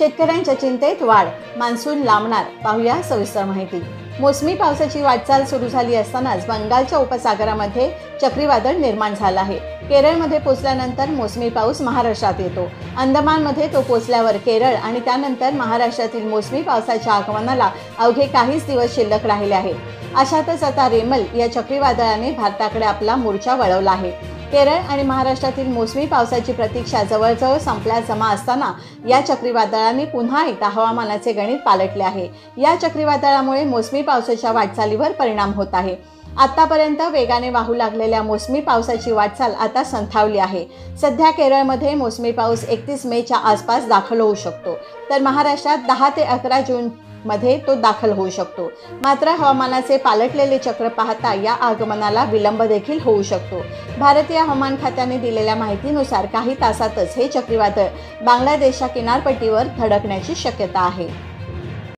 शेतकऱ्यांच्या चिंतेत वाढ, मान्सून लांबणार, पाहूया सविस्तर माहिती। मोसमी पावसाची वाटचाल सुरू झाली असतानाच बंगालच्या उपसागरामध्ये चक्रीवादळ निर्माण झालं आहे। केरळमध्ये पोहोचल्यानंतर मोसमी पाऊस महाराष्ट्रात येतो। अंदमानमध्ये तो पोहोचल्यावर केरळ आणि त्यानंतर महाराष्ट्रातील मोसमी पावसाच्या आगमनाला अवघे काहीच दिवस शिल्लक राहिले आहेत। अशातच आता रेमल या चक्रीवादळाने भारताकडे आपला मोर्चा वळवला आहे। केरळ आणि महाराष्ट्रातील मोसमी पावसाची प्रतीक्षा जवळजवळ संपल्यास जमा असताना या चक्रीवादळाने पुन्हा एकदा हवामानाचे गणित पालटले आहे। या चक्रीवादळामुळे मोसमी पावसाच्या वाटचालीवर परिणाम होत आहे। आतापर्यंत वेगाने वाहू लागलेल्या मोसमी पावसाची वाटचाल आता संथावली आहे। सध्या केरळमध्ये मोसमी पाऊस 31 मेच्या आसपास दाखल होऊ शकतो, तर महाराष्ट्रात 10 ते 11 जून मध्ये तो दाखल होऊ शकतो। मात्र हवामानाचे पालटलेले चक्र पाहता या आगमनाला विलंब देखील होऊ शकतो। भारतीय हवामान खात्याने दिलेल्या माहितीनुसार काही तासातच हे चक्रीवादळ बांगलादेशच्या किनारपट्टीवर धडकण्याची शक्यता आहे।